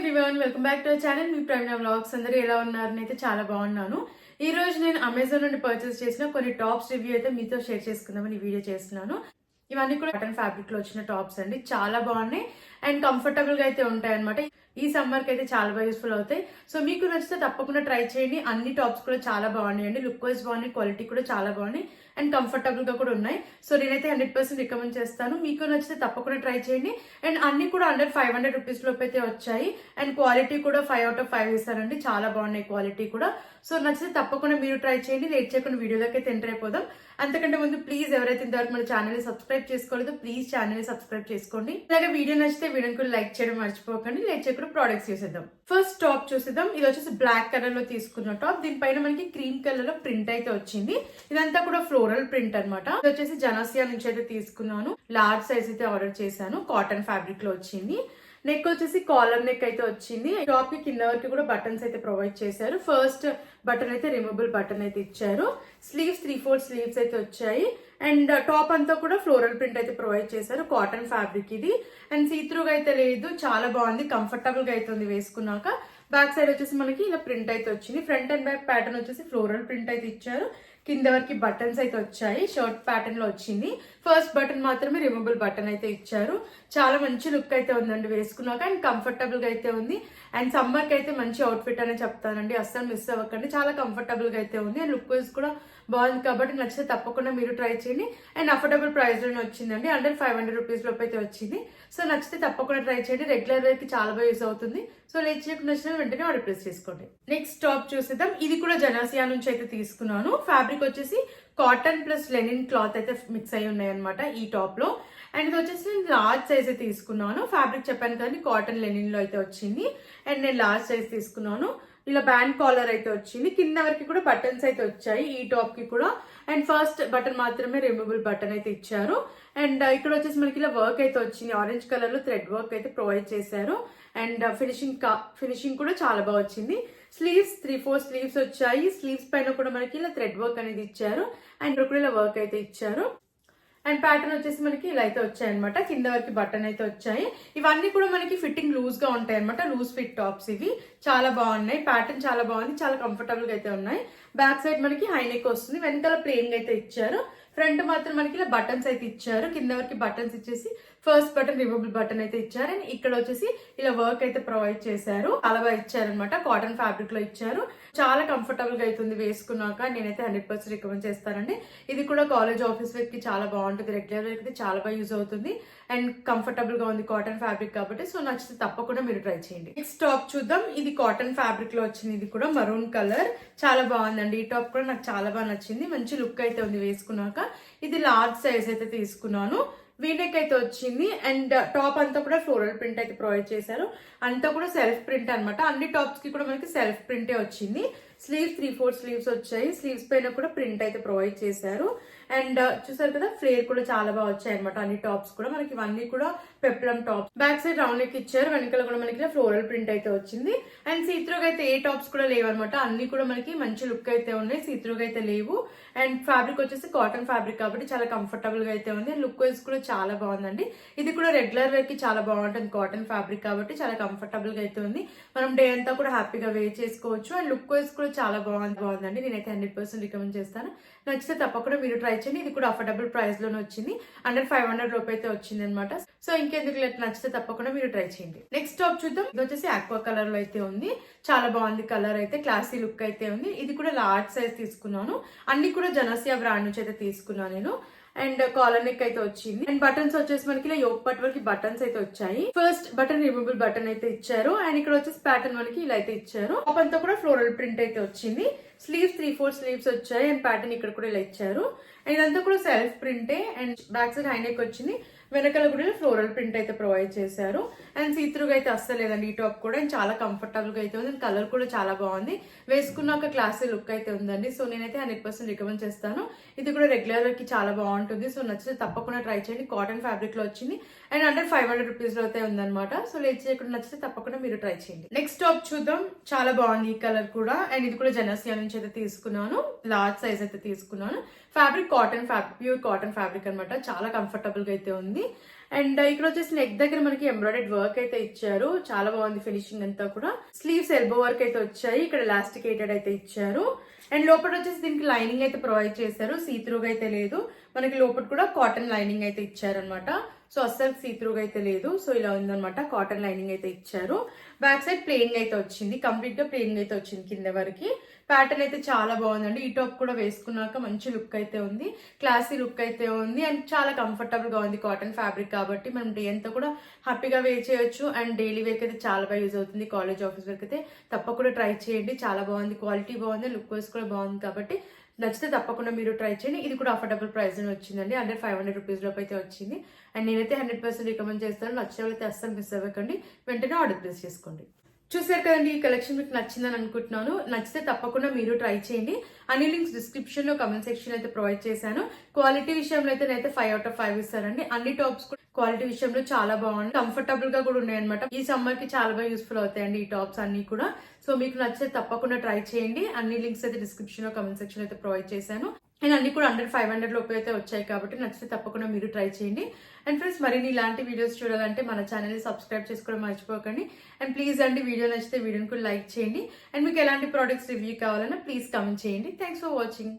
Everyone, welcome back to our channel. Me Praveena vlogs. అందరూ ఎలా ఉన్నారు? అయితే చాలా బాగున్నాను. ఈ రోజు నేను అమెజాన్ నుండి పర్చేస్ చేసిన కొన్ని టాప్స్ రివ్యూ అయితే మీతో షేర్ చేసుకుందామని వీడియో చేస్తున్నాను. ఇవన్నీ కూడా కాటన్ ఫ్యాబ్రిక్ లో వచ్చిన టాప్స్ అండి. చాలా బాగున్నాయి అండ్ కంఫర్టబుల్ గా అయితే ఉంటాయి అనమాట. ఈ సమ్మర్ కి అయితే చాలా బాగా యూస్ఫుల్ అవుతాయి. సో మీకు నచ్చితే తప్పకుండా ట్రై చేయండి. అన్ని టాప్స్ కూడా చాలా బాగున్నాయి అండి. లుక్ వైజ్ బాగున్నాయి, క్వాలిటీ కూడా చాలా బాగున్నాయి అండ్ కంఫర్టబుల్ గా కూడా ఉన్నాయి. సో నేనైతే 100% రికమెండ్ చేస్తాను. మీకు నచ్చితే తప్పకుండా ట్రై చేయండి. అండ్ అన్ని కూడా అండర్ 500 రూపీస్ లోపు అయితే వచ్చాయి అండ్ క్వాలిటీ కూడా 5 out of 5 ఇస్తారండి. చాలా బాగున్నాయి క్వాలిటీ కూడా. సో నచ్చితే తప్పకుండా మీరు ట్రై చేయండి. లేట్ చేయకుండా వీడియోలోకి అయితే ఎంటర్ అయిపోదాం. అంతకంటే ముందు ప్లీజ్ ఎవరైతే ఇంతవరకు మన ఛానల్ ని సబ్స్క్రైబ్ చేసుకోలేదో ప్లీజ్ ఛానల్ ని సబ్స్క్రైబ్ చేసుకోండి. అలాగే వీడియో నచ్చితే వీడియోని కూడా లైక్ చేయడం మర్చిపోకండి. లేట్ చేయకుండా ప్రోడక్ట్స్ చూసేద్దాం. ఫస్ట్ టాప్ చూసేద్దాం. ఇది వచ్చేసి బ్లాక్ కలర్ లో తీసుకున్న టాప్. దీనిపైన మనకి క్రీమ్ కలర్ లో ప్రింట్ అయితే వచ్చింది. ఇదంతా కూడా ఫ్లోరల్ ప్రింట్ అనమాట. ఇది వచ్చేసి జనాసియా నుంచి అయితే తీసుకున్నాను. లార్జ్ సైజ్ అయితే ఆర్డర్ చేశాను. కాటన్ ఫ్యాబ్రిక్ లో వచ్చింది. నెక్ వచ్చేసి కాలర్ నెక్ అయితే వచ్చింది. టాప్ కి కింద వరకు కూడా బటన్స్ అయితే ప్రొవైడ్ చేశారు. ఫస్ట్ బటన్ అయితే రిమూవబుల్ బటన్ అయితే ఇచ్చారు. స్లీవ్స్ 3/4 స్లీవ్స్ అయితే వచ్చాయి అండ్ టాప్ అంతా కూడా ఫ్లోరల్ ప్రింట్ అయితే ప్రొవైడ్ చేశారు. కాటన్ ఫ్యాబ్రిక్ ఇది అండ్ సీత్రూగా అయితే లేదు. చాలా బాగుంది, కంఫర్టబుల్ గా అయితే ఉంది వేసుకున్నాక. బ్యాక్ సైడ్ వచ్చేసి మనకి ఇలా ప్రింట్ అయితే వచ్చింది. ఫ్రంట్ అండ్ బ్యాక్ ప్యాటర్న్ వచ్చేసి ఫ్లోరల్ ప్రింట్ అయితే ఇచ్చారు. కింద వరకు బటన్స్ అయితే వచ్చాయి. షర్ట్ ప్యాటర్న్ లో వచ్చింది. ఫస్ట్ బటన్ మాత్రమే రిమూవబుల్ బటన్ అయితే ఇచ్చారు. చాలా మంచి లుక్ అయితే ఉందండి వేసుకున్నాక అండ్ కంఫర్టబుల్ గా అయితే ఉంది. అండ్ సమ్మర్ కి అయితే మంచి అవుట్ఫిట్ అనే చెప్తానండి. అస్సలు మిస్ అవ్వకండి. చాలా కంఫర్టబుల్ గా అయితే ఉంది. అండ్ లుక్ వైజ్ కూడా బాగుంది కాబట్టి నచ్చితే తప్పకుండా మీరు ట్రై చేయండి. అండ్ అఫోర్డబుల్ ప్రైస్ లోనే వచ్చిందండి. అండర్ 500 రూపీస్ లోపు అయితే వచ్చింది. సో నచ్చితే తప్పకుండా ట్రై చేయండి. రెగ్యులర్ వేర్ కి చాలా బాగా యూస్ అవుతుంది. సో లేట్ చేయకుండా నచ్చిన వెంటనే ఆర్డర్ ప్లేస్ చేసుకోండి. నెక్స్ట్ టాప్ చూసేద్దాం. ఇది కూడా జనాసియా నుంచి అయితే తీసుకున్నాను. ఫ్యాబ్రిక్ వచ్చేసి కాటన్ ప్లస్ లెనిన్ క్లాత్ అయితే మిక్స్ అయి ఉన్నాయి అనమాట ఈ టాప్ లో. అండ్ ఇది వచ్చేసి నేను లార్జ్ సైజ్ అయితే తీసుకున్నాను. ఫ్యాబ్రిక్ చెప్పాను కానీ కాటన్ లెనిన్ లో అయితే వచ్చింది. అండ్ నేను లార్జ్ సైజ్ తీసుకున్నాను. ఇలా బ్యాండ్ కాలర్ అయితే వచ్చింది. కింద వరకు కూడా బటన్స్ అయితే వచ్చాయి ఈ టాప్ కి కూడా. అండ్ ఫస్ట్ బటన్ మాత్రమే రిమూవబుల్ బటన్ అయితే ఇచ్చారు. అండ్ ఇక్కడ వచ్చేసి మనకి ఇలా వర్క్ అయితే వచ్చింది. ఆరెంజ్ కలర్ లో థ్రెడ్ వర్క్ అయితే ప్రొవైడ్ చేశారు. అండ్ ఫినిషింగ్ కూడా చాలా బాగా వచ్చింది. స్లీవ్స్ 3/4 స్లీవ్స్ వచ్చాయి. స్లీవ్స్ పైన కూడా మనకి ఇలా థ్రెడ్ వర్క్ అనేది ఇచ్చారు. అండ్ ఇక్కడ కూడా ఇలా వర్క్ అయితే ఇచ్చారు. అండ్ ప్యాటర్న్ వచ్చేసి మనకి ఇలా అయితే వచ్చాయి అనమాట. కింద వరకు బటన్ అయితే వచ్చాయి. ఇవన్నీ కూడా మనకి ఫిట్టింగ్ లూజ్ గా ఉంటాయి అనమాట. లూజ్ ఫిట్ టాప్స్ ఇవి. చాలా బాగున్నాయి. ప్యాటర్న్ చాలా బాగుంది. చాలా కంఫర్టబుల్ గా అయితే ఉన్నాయి. బ్యాక్ సైడ్ మనకి హై నెక్ వస్తుంది. వెనకాల ప్లెయిన్ గా అయితే ఇచ్చారు. ఫ్రంట్ మాత్రం మనకి ఇలా బటన్స్ అయితే ఇచ్చారు. కింద వరకు బటన్స్ ఇచ్చేసి ఫస్ట్ బటన్ రిమూవబుల్ బటన్ అయితే ఇచ్చారు. అండ్ ఇక్కడ వచ్చేసి ఇలా వర్క్ అయితే ప్రొవైడ్ చేశారు. చాలా బాగా ఇచ్చారనమాట. కాటన్ ఫ్యాబ్రిక్ లో ఇచ్చారు. చాలా కంఫర్టబుల్ గా అవుతుంది వేసుకున్నాక. నేనైతే 100% రికమెండ్ చేస్తానండి. ఇది కూడా కాలేజ్ ఆఫీస్ వేర్ కి చాలా బాగుంటుంది. రెగ్యులర్ వేర్ కి చాలా బాగా యూజ్ అవుతుంది అండ్ కంఫర్టబుల్ గా ఉంది కాటన్ ఫ్యాబ్రిక్ కాబట్టి. సో నచ్చితే తప్పకుండా మీరు ట్రై చేయండి. నెక్స్ట్ టాప్ చూద్దాం. ఇది కాటన్ ఫ్యాబ్రిక్ లో వచ్చింది. ఇది కూడా మరూన్ కలర్. చాలా బాగుందండి. ఈ టాప్ కూడా నాకు చాలా బాగా నచ్చింది. మంచి లుక్ అయితే ఉంది వేసుకున్నాక. ఇది లార్జ్ సైజ్ అయితే తీసుకున్నాను. వీనెక్ అయితే వచ్చింది. అండ్ టాప్ అంతా కూడా ఫ్లోరల్ ప్రింట్ అయితే ప్రొవైడ్ చేశారు. అంతా కూడా సెల్ఫ్ ప్రింట్ అనమాట. అన్ని టాప్స్ కి కూడా మనకి సెల్ఫ్ ప్రింటే వచ్చింది. స్లీవ్స్ 3/4 స్లీవ్స్ వచ్చాయి. స్లీవ్స్ పైన కూడా ప్రింట్ అయితే ప్రొవైడ్ చేశారు. అండ్ చూసారు కదా, ఫ్లేర్ కూడా చాలా బాగా వచ్చాయి అనమాట. అన్ని టాప్స్ కూడా మనకి ఇవన్నీ కూడా peplum tops. Back side round neck ఇచ్చారు. వెనకాల కూడా మనకి ఫ్లోరల్ ప్రింట్ అయితే వచ్చింది. అండ్ సీత్రూగా అయితే ఏ టాప్స్ కూడా లేవు అనమాట. అన్ని కూడా మనకి మంచి లుక్ అయితే ఉన్నాయి. సీత్రూగా అయితే లేవు. అండ్ ఫ్యాబ్రిక్ వచ్చేసి కాటన్ ఫ్యాబ్రిక్ కాబట్టి చాలా కంఫర్టబుల్ గా అయితే ఉంది. లుక్ వైజ్ కూడా చాలా బాగుందండి. ఇది కూడా రెగ్యులర్ వేర్ కి చాలా బాగుంటుంది. కాటన్ ఫ్యాబ్రిక్ కాబట్టి చాలా కంఫర్టబుల్ గా అయితే ఉంది. మనం డే అంతా కూడా హ్యాపీగా వేర్ చేసుకోవచ్చు. అండ్ లుక్ వైజ్ కూడా చాలా బాగుందండి. నేనైతే 100% రికమెండ్ చేస్తాను. నచ్చితే తప్పకుండా మీరు ట్రై చేయండి. ఇది కూడా అఫోర్డబుల్ ప్రైస్ లోనే వచ్చింది. అండర్ 500 రూపాయలు అయితే వచ్చింది అనమాట. సో ఇంకెందుకు నచ్చితే తప్పకుండా మీరు ట్రై చేయండి. నెక్స్ట్ టాప్ చూద్దాం. ఇది వచ్చేసి ఆక్వా కలర్ లో అయితే ఉంది. చాలా బాగుంది కలర్ అయితే. క్లాసీ లుక్ అయితే ఉంది. ఇది కూడా లార్జ్ సైజ్ తీసుకున్నాను. అన్ని కూడా జనాసియా బ్రాండ్ నుంచి అయితే తీసుకున్నాను నేను. అండ్ కాలర్ నెక్ అయితే వచ్చింది. అండ్ బటన్స్ వచ్చేసి మనకి ఇలా యోక్ పట్ వరకు బటన్స్ అయితే వచ్చాయి. ఫస్ట్ బటన్ రిమూవబుల్ బటన్ అయితే ఇచ్చారు. అండ్ ఇక్కడ వచ్చేసి ప్యాటర్న్ మనకి ఇలా అయితే ఇచ్చారు. టాప్ అంతా కూడా ఫ్లోరల్ ప్రింట్ అయితే వచ్చింది. స్లీవ్స్ 3/4 స్లీవ్స్ వచ్చాయి. అండ్ ప్యాటర్న్ ఇక్కడ కూడా ఇలా ఇచ్చారు. అండ్ ఇదంతా కూడా సెల్ఫ్ ప్రింటే. And back side high neck వచ్చింది. వెనకాల కూడా ఫ్లోరల్ ప్రింట్ అయితే ప్రొవైడ్ చేశారు. అండ్ సీత్రూగా అయితే అస్సలు లేదండి ఈ టాప్ కూడా. అండ్ చాలా కంఫర్టబుల్ గా అయితే ఉంది. కలర్ కూడా చాలా బాగుంది. వేసుకున్నాక క్లాసీ లుక్ అయితే ఉందండి. సో నేనైతే 100% రికమెండ్ చేస్తాను. ఇది కూడా రెగ్యులర్ కి చాలా బాగుంటుంది. సో నచ్చితే తప్పకుండా ట్రై చేయండి. కాటన్ ఫ్యాబ్రిక్ లో వచ్చింది. అండ్ అండర్ 500 రూపీస్ లో అయితే ఉందన్నమాట. సో లేట్ చేయకుండా నచ్చితే తప్పకుండా మీరు ట్రై చేయండి. నెక్స్ట్ టాప్ చూద్దాం. చాలా బాగుంది ఈ కలర్ కూడా. అండ్ ఇది కూడా జనాసియా నుంచి అయితే తీసుకున్నాను. లార్జ్ సైజ్ అయితే తీసుకున్నాను. Fabric cotton fabric, pure cotton fabric అనమాట. చాలా కంఫర్టబుల్ గా అయితే ఉంది. అండ్ ఇక్కడ వచ్చేసి నెక్ దగ్గర మనకి ఎంబ్రాయిడెడ్ వర్క్ అయితే ఇచ్చారు, చాలా బాగుంది ఫినిషింగ్ అంతా కూడా. స్లీవ్స్ ఎల్బో వర్క్ అయితే వచ్చాయి, ఇక్కడ ఎలాస్టికేటెడ్ అయితే ఇచ్చారు. అండ్ లోపల వచ్చేసి దీనికి లైనింగ్ అయితే ప్రొవైడ్ చేశారు, సీత్రూగా అయితే లేదు. మనకి లోపల కూడా కాటన్ లైనింగ్ అయితే ఇచ్చారనమాట, సో అస్సలు సీత్రూగా అయితే లేదు. సో ఇలా ఉందన్నమాట, కాటన్ లైనింగ్ అయితే ఇచ్చారు. బ్యాక్ సైడ్ ప్లెయిన్ అయితే వచ్చింది, కంప్లీట్ గా ప్లెయిన్ అయితే వచ్చింది కింద వరకు. ప్యాటర్న్ అయితే చాలా బాగుందండి. ఈ టాప్ కూడా వేసుకున్నాక మంచి లుక్ అయితే ఉంది, క్లాసీ లుక్ అయితే ఉంది. అండ్ చాలా కంఫర్టబుల్ గా ఉంది, కాటన్ ఫ్యాబ్రిక్ కాబట్టి మనం డే అంతా కూడా హ్యాపీగా వేర్ చేయొచ్చు. అండ్ డైలీ వేర్ అయితే చాలా బాగా యూజ్ అవుతుంది, కాలేజ్ ఆఫీస్ వేర్ అయితే తప్పకుండా ట్రై చేయండి. చాలా బాగుంది, క్వాలిటీ బాగుంది, లుక్ వైస్ కూడా బాగుంది. కాబట్టి నచ్చితే తప్పకుండా మీరు ట్రై చేయండి. ఇది కూడా అఫోర్డబుల్ ప్రైస్ అని వచ్చిందండి, అండర్ 500 రూపీస్ లోపు అయితే వచ్చింది. అండ్ నేనైతే 100% రికమెండ్ చేస్తాను. నచ్చిన వాళ్ళైతే అస్సలు మిస్ అవ్వకండి, వెంటనే ఆర్డర్ ప్లేస్ చేసుకోండి. చూసారు కదండి, ఈ కలెక్షన్ మీకు నచ్చిందని అనుకుంటున్నాను. నచ్చితే తప్పకుండా మీరు ట్రై చేయండి. అన్ని లింక్స్ డిస్క్రిప్షన్ లో, కమెంట్ సెక్షన్ అయితే ప్రొవైడ్ చేశాను. క్వాలిటీ విషయంలో అయితే నేనైతే 5 out of 5 ఇస్తానండి. అన్ని టాప్స్ క్వాలిటీ విషయంలో చాలా బాగుంది, కంఫర్టబుల్ గా కూడా ఉన్నాయి అనమాట. ఈ సమ్మర్ కి చాలా బాగా యూస్ఫుల్ అవుతాయండి ఈ టాప్స్ అన్ని కూడా. సో మీకు నచ్చితే తప్పకుండా ట్రై చేయండి. అన్ని లింక్స్ అయితే డిస్క్రిప్షన్ లో, కమెంట్ సెక్షన్ అయితే ప్రొవైడ్ చేశాను. అండ్ అన్ని కూడా అండర్ 500 లోపు అయితే వచ్చాయి కాబట్టి నచ్చితే తప్పకుండా మీరు ట్రై చేయండి. అండ్ ఫ్రెండ్స్, మరిన్ని ఇలాంటి వీడియోస్ చూడాలంటే మన ఛానల్ని సబ్స్క్రైబ్ చేసుకోవడం మర్చిపోకండి. అండ్ ప్లీజ్ అండి, వీడియో నచ్చితే వీడియోని కూడా లైక్ చేయండి. అండ్ మీకు ఎలాంటి ప్రోడక్ట్స్ రివ్యూ కావాలన్నా ప్లీజ్ కమెంట్ చేయండి. Thanks for watching.